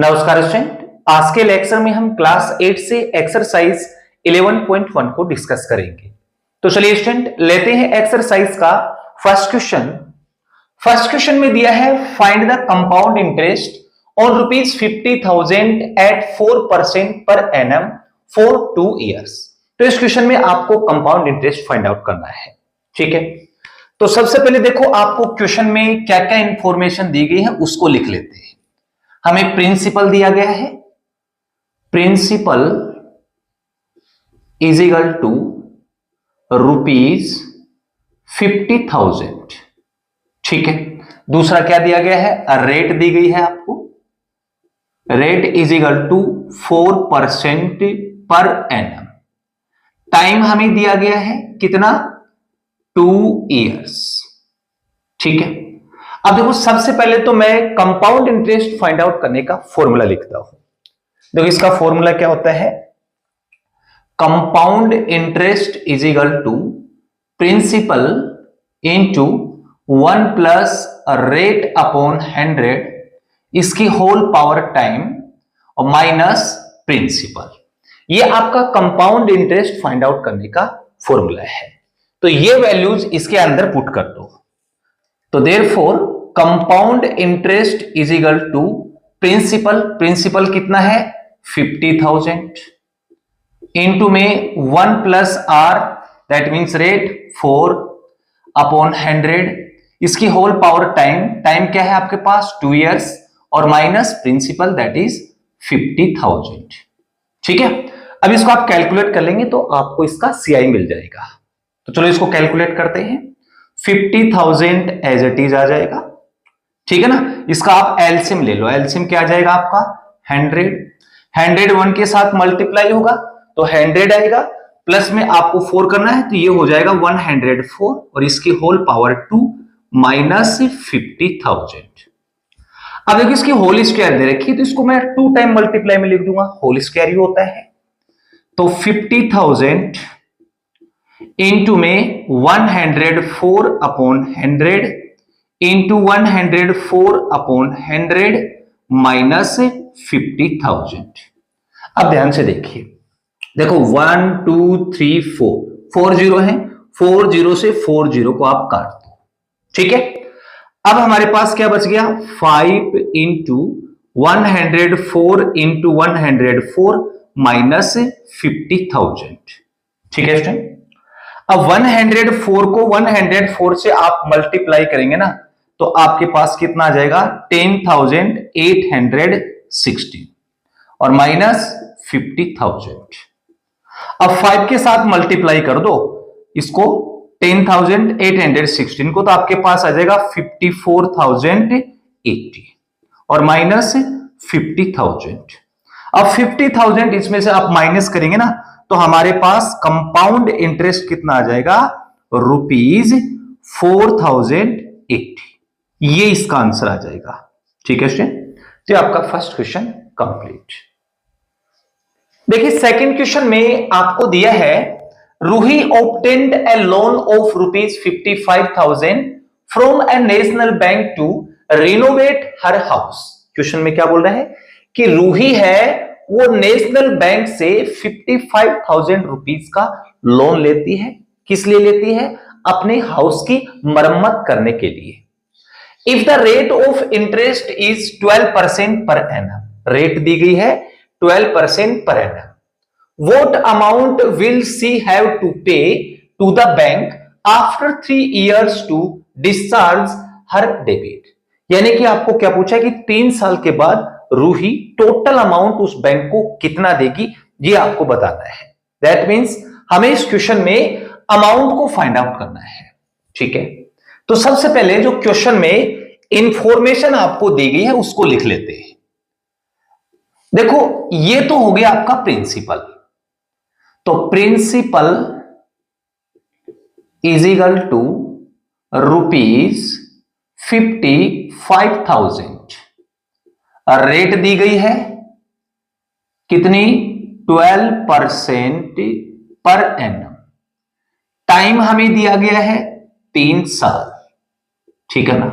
नमस्कार स्टूडेंट, आज के लेक्चर में हम क्लास 8 से एक्सरसाइज 11.1 को डिस्कस करेंगे। तो चलिए स्टूडेंट लेते हैं एक्सरसाइज का फर्स्ट क्वेश्चन। फर्स्ट क्वेश्चन में दिया है find the compound interest on ₹50,000 at 4% per annum for 2 years। तो इस क्वेश्चन में आपको कंपाउंड इंटरेस्ट फाइंड आउट करना है। ठीक है, तो सबसे पहले देखो आपको क्वेश्चन में क्या क्या इंफॉर्मेशन दी गई है उसको लिख लेते हैं। हमें प्रिंसिपल दिया गया है, प्रिंसिपल इज इक्वल टू ₹50,000। ठीक है, दूसरा क्या दिया गया है, रेट दी गई है आपको, rate is equal to 4% per annum. Time हमें दिया गया है कितना, 2 years। ठीक है, अब देखो सबसे पहले तो मैं कंपाउंड इंटरेस्ट फाइंड आउट करने का फॉर्मूला लिखता हूं। देखो इसका फॉर्मूला क्या होता है, compound interest is equal to principal into 1 plus rate upon 100 इसकी होल पावर टाइम और माइनस प्रिंसिपल। ये आपका कंपाउंड इंटरेस्ट फाइंड आउट करने का फॉर्मूला है। तो ये वैल्यूज इसके अंदर पुट कर दो। तो therefore compound interest is equal to principal, principal कितना है 50,000 इनटू में 1 plus R that means rate 4 upon 100 इसकी होल पावर टाइम, टाइम क्या है आपके पास 2 years और माइनस प्रिंसिपल दैट इज 50,000। ठीक है, अब इसको आप कैलकुलेट कर लेंगे तो आपको इसका सीआई मिल जाएगा। तो चलो इसको कैलकुलेट करते हैं। 50,000 एज इट इज आ जाएगा। ठीक है ना, इसका आप एलसीएम ले लो, एलसीएम क्या आ जाएगा आपका 100, 100 1 के साथ मल्टीप्लाई होगा तो 100 आएगा, प्लस में आपको 4 करना है तो ये हो जाएगा 104 और इसकी होल पावर 2 माइनस 50,000। अब देखो इसकी होल स्क्वायर दे रखी है तो इसको मैं 2 टाइम मल्टीप्लाई में लिख दूंगा, होल स्क्वायर ही होता है। तो 50,000 इंटू में 104 अपॉन 100 इंटू 104 अपॉन 100 माइनस 50,000। अब ध्यान से देखिए, देखो 1 2 3 4 जीरो है, 4 जीरो से 4 जीरो को आप काट दो। ठीक है, अब हमारे पास क्या बच गया 5 इंटू 104 इंटू 104 माइनस 50,000। ठीक है स्टूडेंट, अब 104 को 104 से आप मल्टीप्लाई करेंगे ना तो आपके पास कितना आ जाएगा 10,816 और माइनस 50,000। अब 5 के साथ मल्टीप्लाई कर दो इसको 10,816 को तो आपके पास आ जाएगा 54,080 और माइनस 50,000। अब 50,000 इसमें से आप माइनस करेंगे ना तो हमारे पास कंपाउंड इंटरेस्ट कितना आ जाएगा ₹4,080। ये इसका आंसर आ जाएगा। ठीक है स्टूडेंट, तो आपका फर्स्ट क्वेश्चन कंप्लीट। देखिए सेकंड क्वेश्चन में आपको दिया है Ruhi obtained a loan of ₹55,000 from a national bank to renovate her house. Question में क्या बोल रहा है कि रूही है वो नेशनल बैंक से 55,000 रुपीज का लोन लेती है। किस लिए लेती है, अपने हाउस की मरम्मत करने के लिए। If the rate of interest is 12% per annum, rate दी गई है 12% per annum, what amount will she have to pay to the bank after 3 years to discharge her debit. यानी कि आपको क्या पूछा है कि 3 साल के बाद रूही टोटल अमाउंट उस बैंक को कितना देगी, ये आपको बताना है। दैट मींस हमें इस क्वेश्चन में अमाउंट को फाइंड आउट करना है। ठीक है, तो सबसे पहले जो क्वेश्चन में इंफॉर्मेशन आपको दी गई है उसको लिख लेते हैं। देखो ये तो हो गया आपका प्रिंसिपल, तो principal is equal to ₹55,000, rate दी गई है कितनी 12% पर एनम, टाइम हमें दिया गया है 3 साल। ठीक है ना,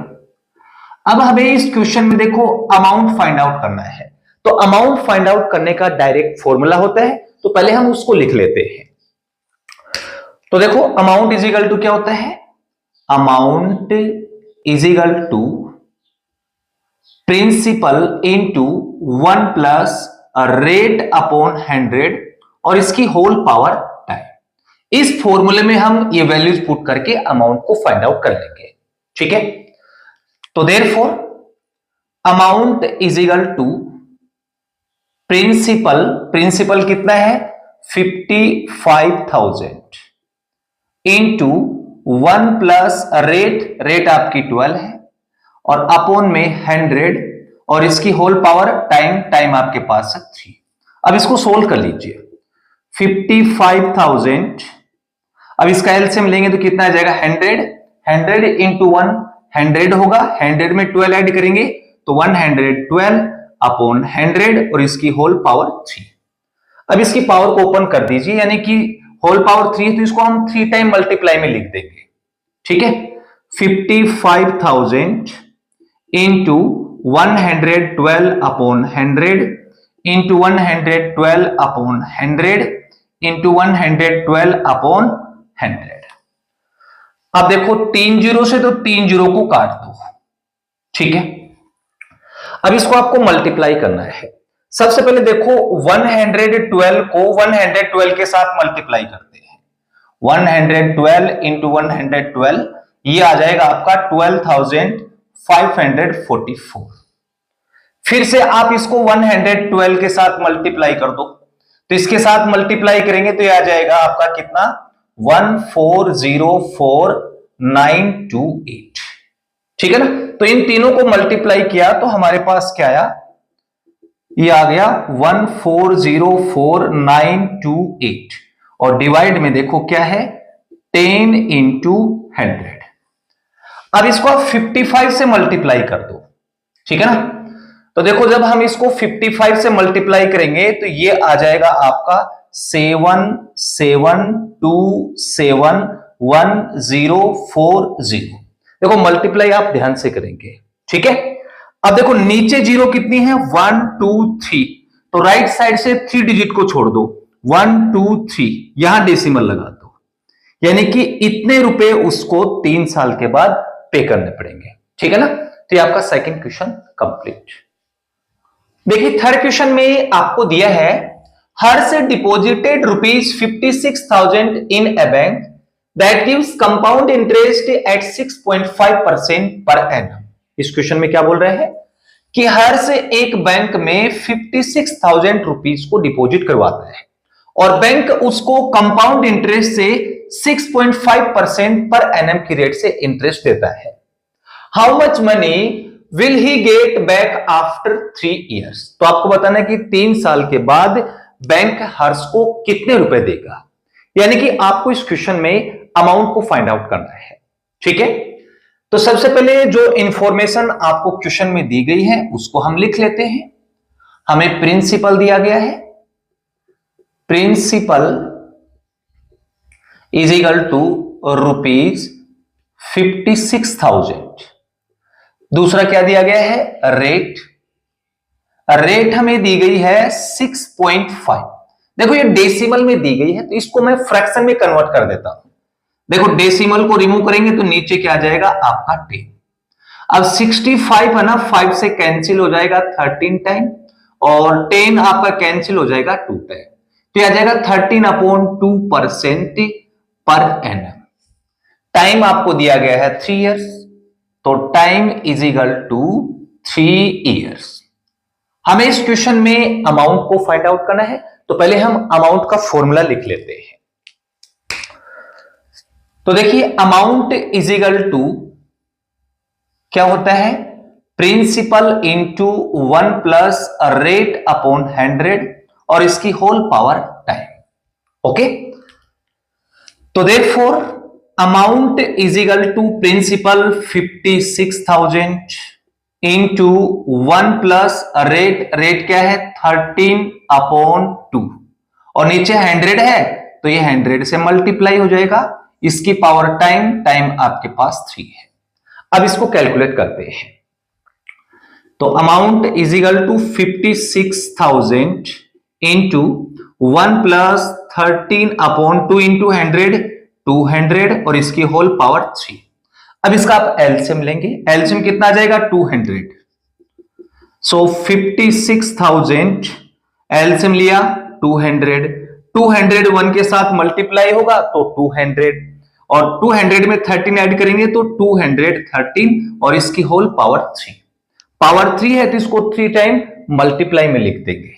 अब हमें इस क्वेश्चन में देखो अमाउंट फाइंड आउट करना है, तो अमाउंट फाइंड आउट करने का डायरेक्ट फॉर्मूला होता है, तो पहले हम उसको लिख लेते हैं। तो देखो अमाउंट इज इक्वल टू क्या होता है, amount is equal to principal into 1 plus rate upon 100 और इसकी होल पावर टाइम। इस फॉर्मूले में हम ये वैल्यूज पुट करके अमाउंट को फाइंड आउट कर लेंगे, ठीक है। तो therefore amount is equal to principal कितना है 55,000 इंटू 1 प्लस रेट आपकी 12 है और अपॉन में 100 और इसकी होल पावर टाइम आपके पास है 3। अब इसको सोल्व कर लीजिए। 55,000 अब इसका एलसीएम लेंगे तो कितना आ जाएगा 100 इंटू 1 100 होगा, 100 में 12 ऐड करेंगे तो 112 अपॉन 100 और इसकी होल पावर 3। अब इसकी पावर को ओपन कर दीजिए, यानी कि होल पावर 3 है तो इसको हम 3 टाइम मल्टीप्लाई में लिख देंगे, ठीक है। 55,000 into 112 upon 100 into 112 upon 100 into 112 upon 100। अब देखो 3 जीरो से तो 3 जीरो को काट दो, ठीक है। अब इसको आपको मल्टीप्लाई करना है। सबसे पहले देखो 112 को 112 के साथ मल्टीप्लाई करते हैं। 112 इंटू 112 ये आ जाएगा आपका 12,544। फिर से आप इसको 112 के साथ मल्टीप्लाई कर दो, तो इसके साथ मल्टीप्लाई करेंगे तो ये आ जाएगा आपका कितना 1404928, ठीक है ना। तो इन तीनों को मल्टीप्लाई किया तो हमारे पास क्या आया, ये आ गया 1404928 और डिवाइड में देखो क्या है 10 इंटू 100। अब इसको आप 55 से मल्टीप्लाई कर दो, ठीक है ना। तो देखो जब हम इसको 55 से मल्टीप्लाई करेंगे तो ये आ जाएगा आपका 77271040। देखो मल्टीप्लाई आप ध्यान से करेंगे, ठीक है। अब देखो नीचे जीरो कितनी है 1 2 3, तो राइट साइड से 3 डिजिट को छोड़ दो 1 2 3, यहां डेसिमल लगा दो, यानी कि इतने रुपए उसको 3 साल के बाद पे करने पड़ेंगे, ठीक है ना। तो ये आपका सेकंड क्वेश्चन कंप्लीट। देखिए थर्ड क्वेश्चन में आपको दिया है Harsh deposited ₹56,000 in a bank that gives compound interest at 6.5% per annum. इस क्वेश्चन में क्या बोल रहे हैं कि हर्ष एक बैंक में 56,000 रुपीज को डिपॉजिट करवाता है और बैंक उसको कंपाउंड इंटरेस्ट से 6.5% पर एनम की रेट से इंटरेस्ट देता है। How much money will he get back after 3 years? तो आपको बताना है कि 3 साल के बाद बैंक हर्ष को कितने रुपए देगा, यानी कि आपको इस क्वेश्चन में अमाउंट को फाइंड आउट करना है, ठीक है। तो सबसे पहले जो इंफॉर्मेशन आपको क्वेश्चन में दी गई है उसको हम लिख लेते हैं। हमें प्रिंसिपल दिया गया है, प्रिंसिपल इज इक्वल टू ₹56,000। दूसरा क्या दिया गया है रेट हमें दी गई है 6.5। देखो ये डेसिमल में दी गई है तो इसको मैं फ्रैक्शन में कन्वर्ट कर देता हूं। देखो डेसिमल को रिमूव करेंगे तो नीचे क्या आ जाएगा आपका 10। अब 65 है ना 5 से कैंसिल हो जाएगा 13 टाइम और 10 आपका कैंसिल हो जाएगा 2 टाइम, तो आ जाएगा 13/2% पर एनम। टाइम आपको दिया गया है 3 years, तो time is equal to 3 years। हमें इस क्वेश्चन में अमाउंट को फाइंड आउट करना है, तो पहले हम अमाउंट का फॉर्मूला लिख लेते हैं। तो देखिए अमाउंट इज इक्वल टू क्या होता है principal into 1 plus rate upon 100 और इसकी होल पावर टाइम, ओके। तो therefore amount is equal to principal 56,000 into 1 plus rate क्या है 13/2 और नीचे 100 है तो ये 100 से मल्टीप्लाई हो जाएगा, इसकी पावर टाइम आपके पास 3 है। अब इसको कैलकुलेट करते हैं। तो amount is equal to 56,000 into 1 plus 13 upon 2 into 100, 200 और इसकी होल पावर 3। अब इसका आप एलसीएम लेंगे, एलसीएम कितना आ जाएगा 200। सो 56,000 एलसीएम लिया 200, 200 1 के साथ मल्टीप्लाई होगा तो 200 और 200 में 13 ऐड करेंगे तो 213 और इसकी होल पावर 3। पावर 3 है तो इसको 3 टाइम मल्टीप्लाई में लिख देंगे।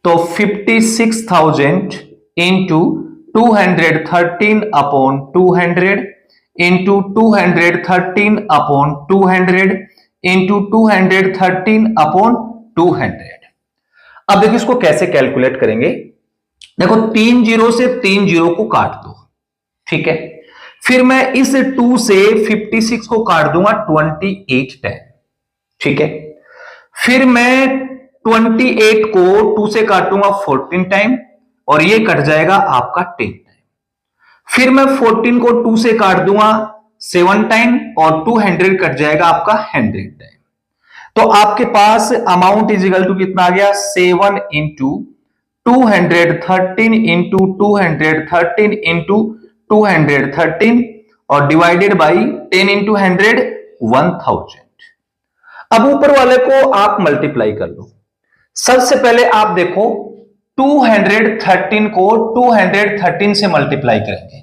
तो 56,000 into 213 upon 200 into 213 upon 200 into 213 upon 200। अब देखिए इसको कैसे कैलकुलेट करेंगे। देखो 3 जीरो से 3 जीरो को काट दो, ठीक है। फिर मैं इस 2 से 56 को काट दूंगा 28 टाइम, ठीक है। फिर मैं 28 को 2 से काटूंगा 14 टाइम और ये कट जाएगा आपका 10 टाइम। फिर मैं 14 को 2 से काट दूंगा 7 टाइम और 200 कट जाएगा आपका 100 टाइम। तो आपके पास अमाउंट इज इक्वल टू कितना आ गया 7 इंटू 213 इंटू 213 इंटू 213 और डिवाइडेड बाई 10 इंटू 100 1000। अब ऊपर वाले को आप मल्टीप्लाई कर लो। सबसे पहले आप देखो 213 को 213 से मल्टीप्लाई करेंगे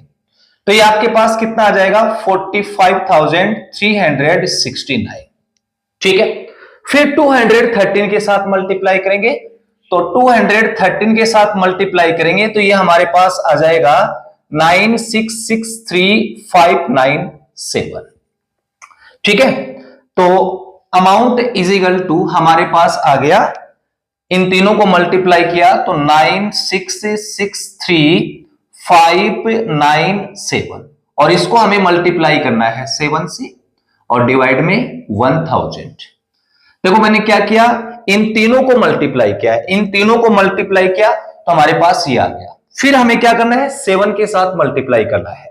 तो ये आपके पास कितना आ जाएगा 45,369, ठीक है। फिर 213 के साथ मल्टीप्लाई करेंगे तो 213 के साथ मल्टीप्लाई करेंगे तो ये हमारे पास आ जाएगा 9663,597, ठीक है। तो अमाउंट इज इक्वल टू हमारे पास आ गया, इन तीनों को मल्टीप्लाई किया तो 9663,597 और इसको हमें मल्टीप्लाई करना है 7 से और डिवाइड में 1000। देखो मैंने क्या किया, इन तीनों को मल्टीप्लाई किया, इन तीनों को मल्टीप्लाई किया तो हमारे पास ये आ गया। फिर हमें क्या करना है 7 के साथ मल्टीप्लाई करना है।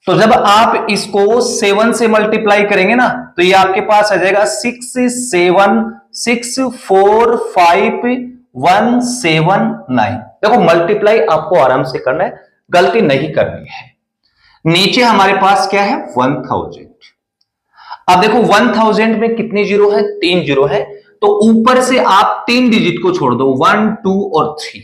तो जब आप इसको 7 से मल्टीप्लाई करेंगे ना तो ये आपके पास आ जाएगा 67645,179। देखो मल्टीप्लाई आपको आराम से करना है, गलती नहीं करनी है। नीचे हमारे पास क्या है 1000। अब देखो 1000 में कितने जीरो है 3 जीरो है तो ऊपर से आप 3 डिजिट को छोड़ दो 1 2 और 3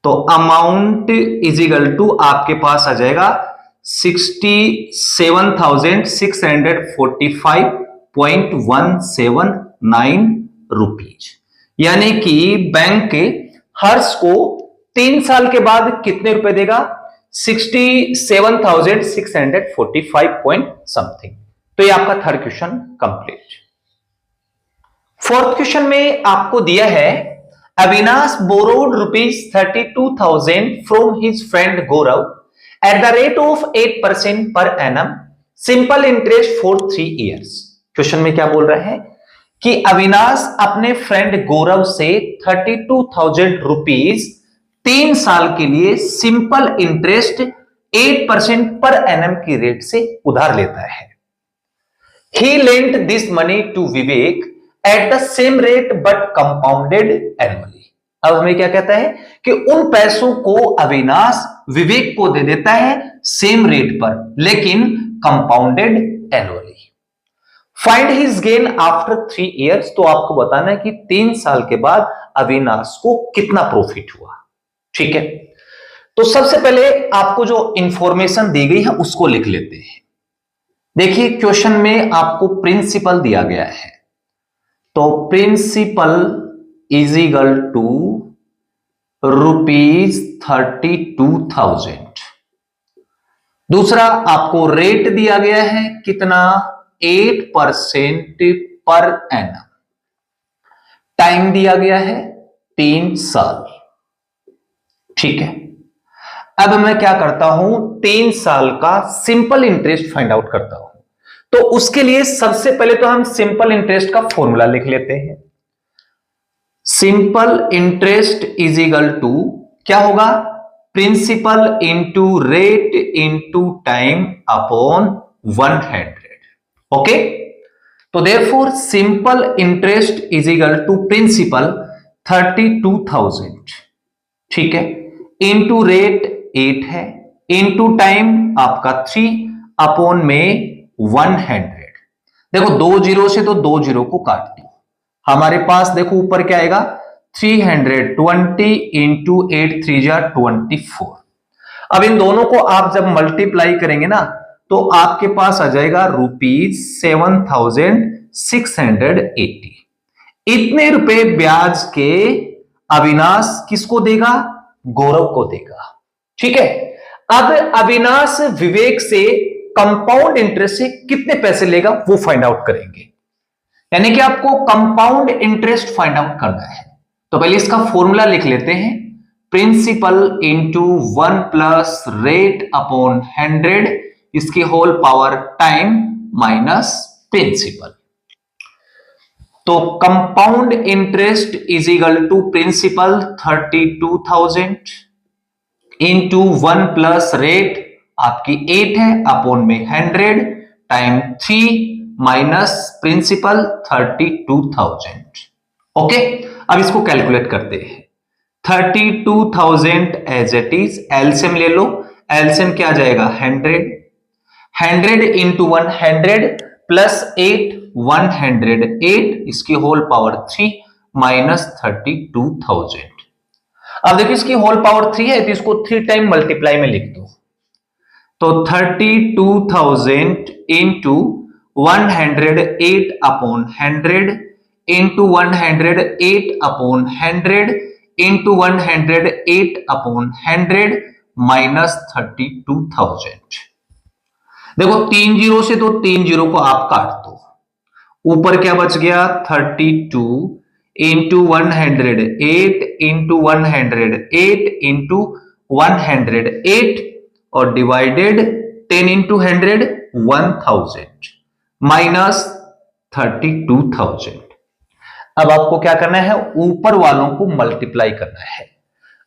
तो अमाउंट इज इक्वल टू आपके पास आ जाएगा 67,645.179 रुपीज। यानी कि बैंक हर्ष को 3 साल के बाद कितने रुपए देगा 67,645 पॉइंट समथिंग। तो ये आपका third question complete. Fourth question में आपको दिया है Avinash borrowed ₹32,000 from his friend Gaurav at the rate of 8% per annum simple interest for 3 years। Question में क्या बोल रहा है कि अविनाश अपने फ्रेंड गौरव से 32,000 रुपीज 3 साल के लिए सिंपल इंटरेस्ट 8% पर एनम की रेट से उधार लेता है। He lent this money to Vivek at the same rate but compounded annually। अब हमें क्या कहता है कि उन पैसों को अविनाश विवेक को दे देता है सेम रेट पर लेकिन compounded annually. Find his gain after 3 years। तो आपको बताना है कि 3 साल के बाद अविनाश को कितना प्रॉफिट हुआ, ठीक है। तो सबसे पहले आपको जो इंफॉर्मेशन दी गई है उसको लिख लेते हैं। देखिए क्वेश्चन में आपको प्रिंसिपल दिया गया है तो प्रिंसिपल इज इक्वल टू ₹32,000। दूसरा आपको रेट दिया गया है कितना 8% पर एनम। टाइम दिया गया है 3 साल, ठीक है। अब मैं क्या करता हूं 3 साल का सिंपल इंटरेस्ट फाइंड आउट करता हूं। तो उसके लिए सबसे पहले तो हम सिंपल इंटरेस्ट का फॉर्मूला लिख लेते हैं। Simple interest is equal to क्या होगा principal into rate into time upon 100। Okay तो therefore simple interest is equal to principal 32,000, ठीक है, इनटू रेट 8 है, इनटू टाइम आपका 3 अपॉन में 100। देखो 2 जीरो से तो 2 जीरो को काट दो, हमारे पास देखो ऊपर क्या आएगा 320 इंटू 8 3 जा 24। अब इन दोनों को आप जब मल्टीप्लाई करेंगे ना तो आपके पास आ जाएगा ₹7,680। इतने रुपए ब्याज के अविनाश किसको देगा? गौरव को देगा, ठीक है। अब अविनाश विवेक से कंपाउंड इंटरेस्ट से कितने पैसे लेगा वो फाइंड आउट करेंगे, यानी कि आपको कंपाउंड इंटरेस्ट फाइंड आउट करना है। तो पहले इसका फॉर्मूला लिख लेते हैं, principal into 1 plus rate upon 100 इसकी whole power time minus principal. तो compound interest is equal to principal 32,000 into 1 plus rate आपकी 8 है अपॉन में 100 टाइम 3 माइनस प्रिंसिपल 32,000। ओके, अब इसको कैलकुलेट करते हैं। 32,000 एज इट इज, एलसीएम ले लो, एलसीएम क्या जाएगा 100 इंटू 100 प्लस 8 108 इसकी होल पावर 3 माइनस 32,000। अब देखिए इसकी होल पावर 3 है तो इसको 3 टाइम मल्टीप्लाई में लिख दो, तो 32,000 into 108 upon 100 into 108 upon 100 into 108 upon 100 minus 32,000। देखो 3 जीरो से तो 3 जीरो को आप काट दो, ऊपर क्या बच गया 32 इंटू 108 इंटू 108 इंटू 108 और डिवाइडेड 10 इंटू 100 1000 माइनस 32,000। अब आपको क्या करना है, ऊपर वालों को मल्टीप्लाई करना है।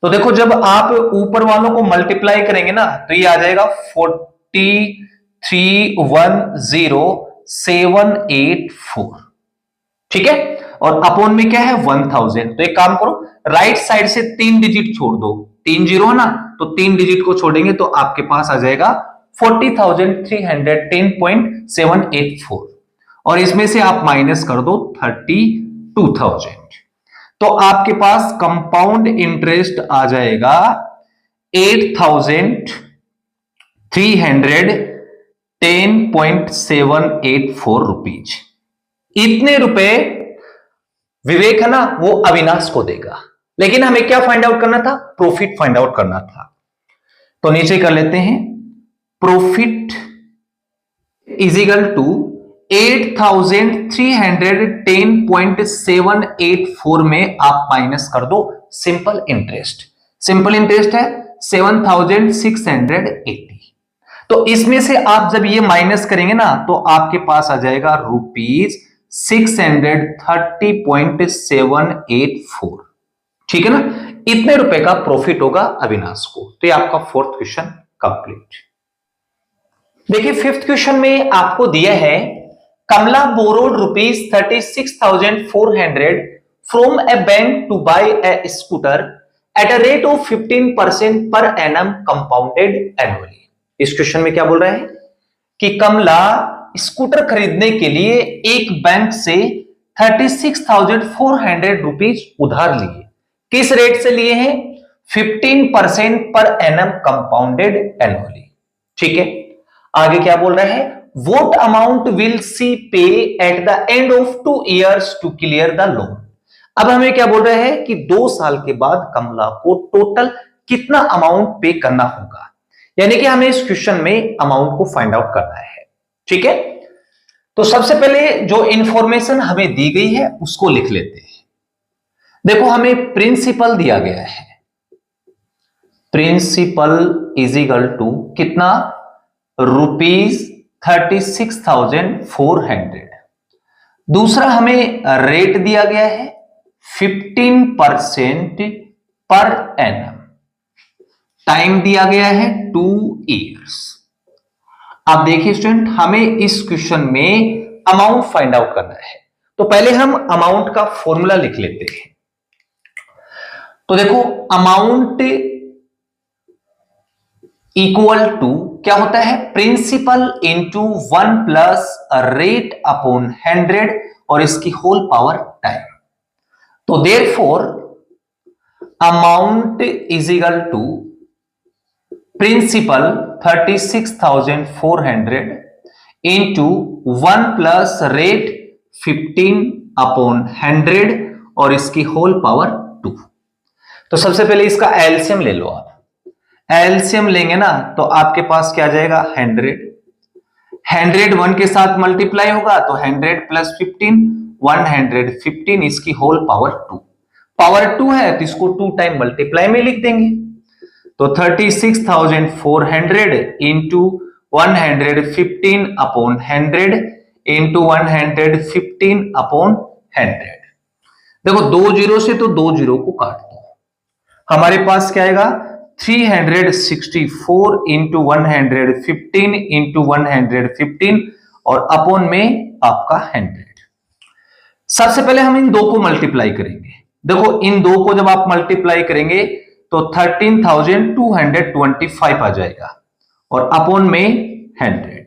तो देखो जब आप ऊपर वालों को मल्टीप्लाई करेंगे ना तो ये आ जाएगा 4310,784, ठीक है, और अपॉन में क्या है 1000। तो एक काम करो, राइट साइड से 3 डिजिट छोड़ दो, 3 जीरो है ना, तो 3 डिजिट को छोड़ेंगे तो आपके पास आ जाएगा 40,310.784 और इसमें से आप माइनस कर दो 32,000, तो आपके पास कंपाउंड इंटरेस्ट आ जाएगा 8,310.784 रुपीज। इतने रुपए विवेक है ना वो अविनाश को देगा, लेकिन हमें क्या फाइंड आउट करना था, प्रॉफिट फाइंड आउट करना था। तो नीचे कर लेते हैं, प्रॉफिट इज इक्वल टू 8,310.784 में आप माइनस कर दो सिंपल इंटरेस्ट। सिंपल इंटरेस्ट है 7,680। तो इसमें से आप जब ये माइनस करेंगे ना तो आपके पास आ जाएगा ₹630.784, ठीक है ना। इतने रुपए का प्रॉफिट होगा अविनाश को। तो ये आपका 4th क्वेश्चन कंप्लीट। देखिए 5th क्वेश्चन में आपको दिया है, Kamala borrowed ₹36,400 from a bank to buy a scooter at a rate of 15% per annum compounded annually. इस क्वेश्चन में क्या बोल रहा है कि कमला स्कूटर खरीदने के लिए एक बैंक से 36,400 रुपीज उधार लिए। किस रेट से लिए हैं? 15% पर एनम कंपाउंडेड एनुअली, ठीक है। आगे क्या बोल रहा है, What amount will she pay at the end of 2 years to clear the loan? अब हमें क्या बोल रहे हैं कि 2 साल के बाद कमला को टोटल कितना अमाउंट पे करना होगा, यानी कि हमें इस क्वेश्चन में अमाउंट को फाइंड आउट करना है, ठीक है। तो सबसे पहले जो इंफॉर्मेशन हमें दी गई है उसको लिख लेते हैं। देखो हमें प्रिंसिपल दिया गया है, प्रिंसिपल इज इक्वल टू कितना, ₹36,400। दूसरा हमें रेट दिया गया है 15% पर एनम, टाइम दिया गया है 2 इयर्स। अब देखिए स्टूडेंट, हमें इस क्वेश्चन में अमाउंट फाइंड आउट करना है। तो पहले हम अमाउंट का फॉर्मूला लिख लेते हैं। तो देखो अमाउंट इक्वल टू क्या होता है, principal into 1 plus rate upon 100 और इसकी होल पावर टाइम। तो therefore amount is equal to principal 36,400 into 1 plus rate 15 upon 100 और इसकी होल पावर 2। तो सबसे पहले इसका एलसीएम ले लो आप। एलसीएम लेंगे ना तो आपके पास क्या आ जाएगा 100 1 के साथ मल्टीप्लाई होगा तो 100 प्लस 15 115 इसकी होल पावर 2। पावर 2 है तो इसको 2 टाइम मल्टीप्लाई में लिख देंगे। तो 36,400 इंटू 115 अपॉन 100 इंटू 115 अपॉन 100। देखो 2 जीरो से तो 2 जीरो को काट दो, हमारे पास क्या आएगा 364 इंटू 115 इंटू 115 और अपॉन में आपका 100। सबसे पहले हम इन दो को मल्टीप्लाई करेंगे। देखो इन दो को जब आप मल्टीप्लाई करेंगे तो 13,225 आ जाएगा और अपॉन में 100।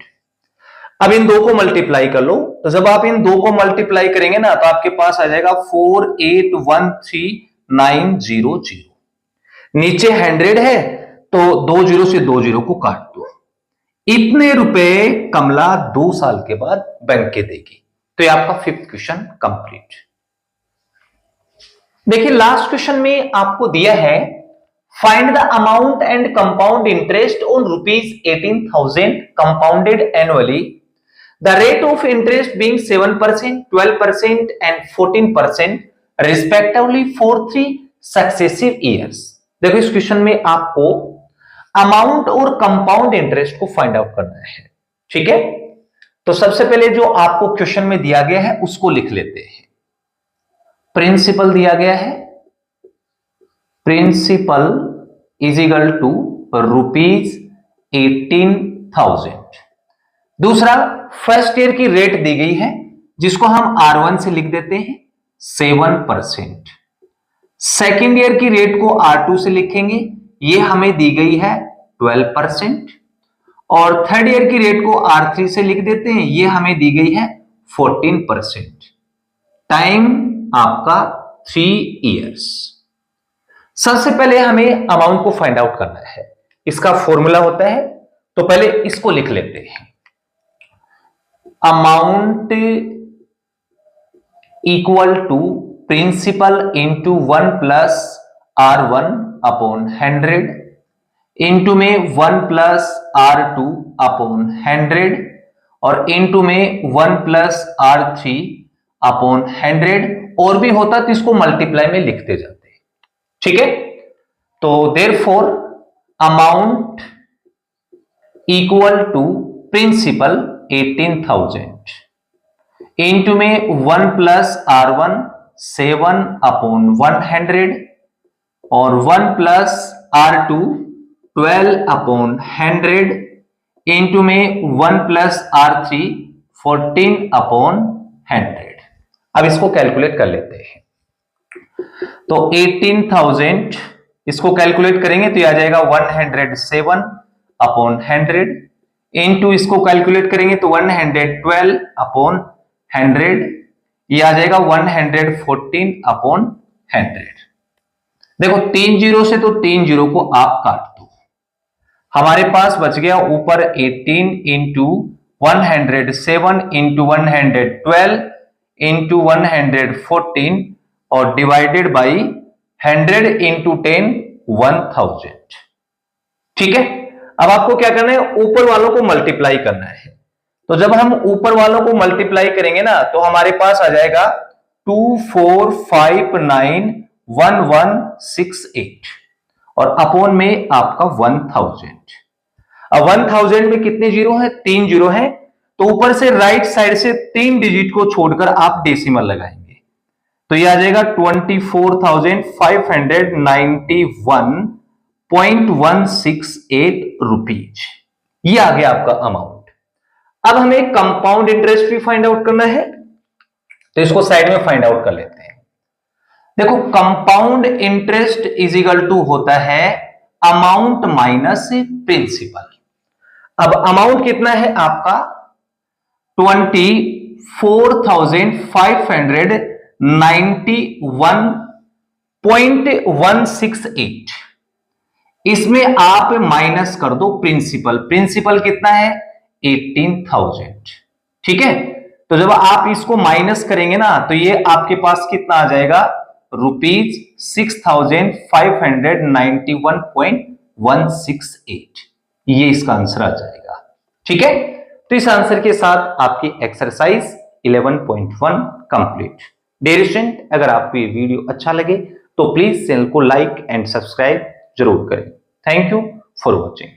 अब इन दो को मल्टीप्लाई कर लो। तो जब आप इन दो को मल्टीप्लाई करेंगे ना तो आपके पास आ जाएगा 4813,900। नीचे 100 है तो 2 जीरो से 2 जीरो को काट दो। इतने रुपए कमला 2 साल के बाद बैंक के देगी। तो ये आपका 5th क्वेश्चन कंप्लीट। देखिए लास्ट क्वेश्चन में आपको दिया है find the amount and compound interest on ₹18,000 compounded annually, the rate of interest being 7%, 12% and 14% respectively for 3 successive years. देखो इस क्वेश्चन में आपको अमाउंट और कंपाउंड इंटरेस्ट को फाइंड आउट करना है, ठीक है। तो सबसे पहले जो आपको क्वेश्चन में दिया गया है उसको लिख लेते हैं। प्रिंसिपल दिया गया है, प्रिंसिपल इज इक्वल टू ₹18,000। दूसरा फर्स्ट ईयर की रेट दी गई है जिसको हम R1 से लिख देते हैं 7%। सेकेंड ईयर की रेट को R2 से लिखेंगे, ये हमें दी गई है 12%। और थर्ड ईयर की रेट को R3 से लिख देते हैं, ये हमें दी गई है 14%। टाइम आपका 3 इयर्स। सबसे पहले हमें अमाउंट को फाइंड आउट करना है, इसका फॉर्मूला होता है। तो पहले इसको लिख लेते हैं, amount equal to principal into 1 plus R1 upon 100 into में 1 प्लस R2 अपॉन 100 और इंटू में 1 प्लस R3 अपॉन 100। और भी होता तो इसको मल्टीप्लाई में लिखते जाते, ठीक है। तो therefore amount equal to principal 18,000 into में 1 प्लस R1 7 अपॉन 100 और 1 प्लस R2 12 अपॉन 100 इंटू में 1 प्लस R3 14 अपॉन 100। अब इसको कैलकुलेट कर लेते हैं। तो 18,000 इसको कैलकुलेट करेंगे तो यह आ जाएगा 107 अपॉन 100 इंटू इसको कैलकुलेट करेंगे तो 112 अपॉन 100, यह आ जाएगा 114 अपॉन 100। देखो 3 जीरो से तो 3 जीरो को आप काट दो, हमारे पास बच गया ऊपर 18 इंटू 107 इंटू 112 इंटू 114 और डिवाइडेड बाई 100 इंटू 10 1000, ठीक है। अब आपको क्या करना है, ऊपर वालों को मल्टीप्लाई करना है। तो जब हम ऊपर वालों को मल्टीप्लाई करेंगे ना तो हमारे पास आ जाएगा 24591168 और अपॉन में आपका 1000। अब 1000 में कितने जीरो है, 3 जीरो है। तो ऊपर से राइट साइड से 3 डिजिट को छोड़कर आप डेसिमल लगाएंगे तो यह आ जाएगा 24,591.168 रुपीज। ये आ गया आपका अमाउंट। अब हमें कंपाउंड इंटरेस्ट भी फाइंड आउट करना है, तो इसको साइड में फाइंड आउट कर लेते हैं। देखो, compound interest is equal to होता है अमाउंट माइनस प्रिंसिपल। अब अमाउंट कितना है आपका 24,591.168। इसमें आप माइनस कर दो प्रिंसिपल। प्रिंसिपल कितना है 18,000। ठीक है, तो जब आप इसको माइनस करेंगे ना तो ये आपके पास कितना आ जाएगा ₹6,591.168। ये इसका आंसर आ जाएगा। ठीक है, तो इस आंसर के साथ आपकी एक्सरसाइज 11.1 कंप्लीट। डियर स्टूडेंट, अगर आपको ये वीडियो अच्छा लगे तो प्लीज चैनल को लाइक एंड सब्सक्राइब जरूर करें। Thank you for watching.